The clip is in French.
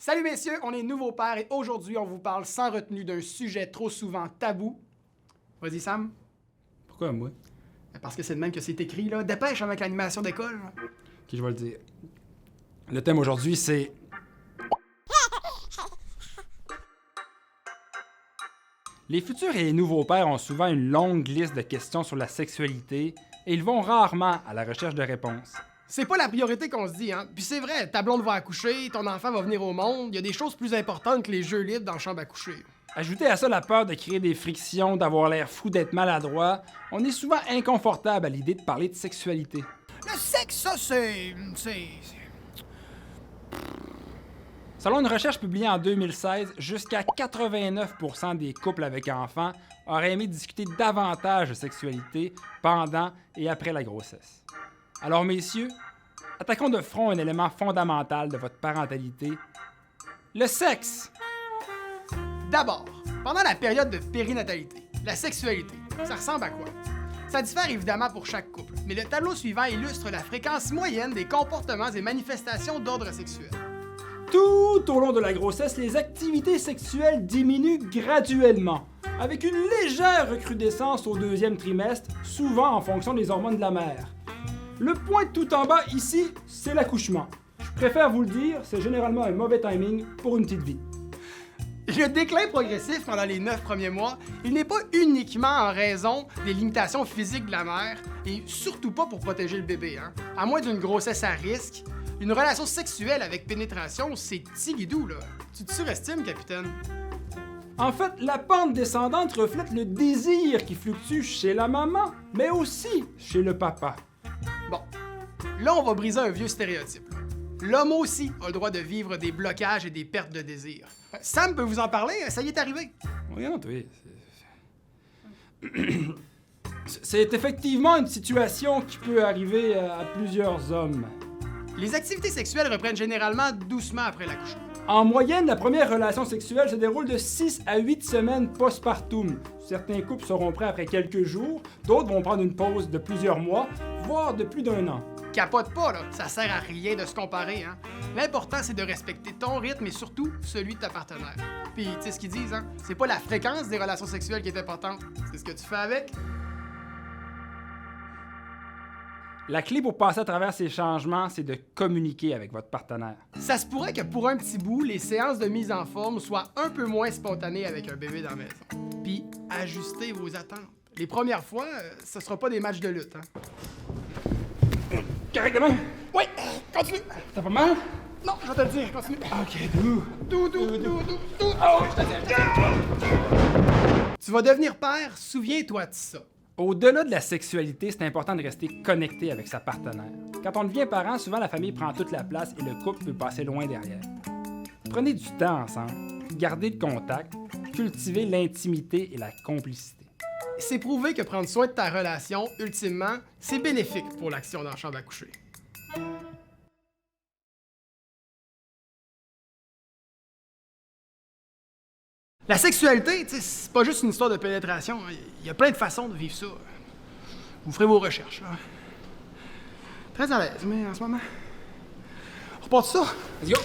Salut messieurs, on est nouveaux pères et aujourd'hui on vous parle sans retenue d'un sujet trop souvent tabou. Vas-y Sam. Pourquoi moi? Parce que c'est de même que c'est écrit là. Dépêche avec l'animation d'école. Ok, je vais le dire. Le thème aujourd'hui, c'est... Les futurs et les nouveaux pères ont souvent une longue liste de questions sur la sexualité et ils vont rarement à la recherche de réponses. C'est pas la priorité qu'on se dit, hein. Puis c'est vrai, ta blonde va accoucher, ton enfant va venir au monde, il y a des choses plus importantes que les jeux libres dans la chambre à coucher. Ajoutez à ça la peur de créer des frictions, d'avoir l'air fou, d'être maladroit, on est souvent inconfortable à l'idée de parler de sexualité. Le sexe, ça c'est... Selon une recherche publiée en 2016, jusqu'à 89% des couples avec enfants auraient aimé discuter davantage de sexualité pendant et après la grossesse. Alors messieurs, attaquons de front un élément fondamental de votre parentalité, le sexe! D'abord, pendant la période de périnatalité, la sexualité, ça ressemble à quoi? Ça diffère évidemment pour chaque couple, mais le tableau suivant illustre la fréquence moyenne des comportements et manifestations d'ordre sexuel. Tout au long de la grossesse, les activités sexuelles diminuent graduellement, avec une légère recrudescence au deuxième trimestre, souvent en fonction des hormones de la mère. Le point tout en bas ici, c'est l'accouchement. Je préfère vous le dire, c'est généralement un mauvais timing pour une petite vie. Le déclin progressif pendant les 9 premiers mois, il n'est pas uniquement en raison des limitations physiques de la mère, et surtout pas pour protéger le bébé, hein. À moins d'une grossesse à risque, une relation sexuelle avec pénétration, c'est tigidou, là. Tu te surestimes, capitaine? En fait, la pente descendante reflète le désir qui fluctue chez la maman, mais aussi chez le papa. Bon, là, on va briser un vieux stéréotype. L'homme aussi a le droit de vivre des blocages et des pertes de désir. Sam peut vous en parler, ça y est arrivé. Voyons, oui. C'est effectivement une situation qui peut arriver à plusieurs hommes. Les activités sexuelles reprennent généralement doucement après l'accouchement. En moyenne, la première relation sexuelle se déroule de 6 à 8 semaines postpartum. Certains couples seront prêts après quelques jours, d'autres vont prendre une pause de plusieurs mois, voire de plus d'1 an. Capote pas, là. Ça sert à rien de se comparer, hein. L'important, c'est de respecter ton rythme et surtout celui de ta partenaire. Puis, tu sais ce qu'ils disent, hein? C'est pas la fréquence des relations sexuelles qui est importante, c'est ce que tu fais avec. La clé pour passer à travers ces changements, c'est de communiquer avec votre partenaire. Ça se pourrait que pour un petit bout, les séances de mise en forme soient un peu moins spontanées avec un bébé dans la maison. Puis, ajustez vos attentes. Les premières fois, ce sera pas des matchs de lutte, hein. Correctement? Oui, continue. T'as pas mal? Non, je vais te le dire, continue. Ok, doux. Doux. Oh, je te dis. Tu vas devenir père, souviens-toi de ça. Au-delà de la sexualité, c'est important de rester connecté avec sa partenaire. Quand on devient parent, souvent la famille prend toute la place et le couple peut passer loin derrière. Prenez du temps ensemble, gardez le contact, cultivez l'intimité et la complicité. C'est prouvé que prendre soin de ta relation, ultimement, c'est bénéfique pour l'action dans la chambre à coucher. La sexualité, c'est pas juste une histoire de pénétration. Il y a plein de façons de vivre ça. Vous ferez vos recherches. Là. Très à l'aise, mais en ce moment... On repart ça? Let's go!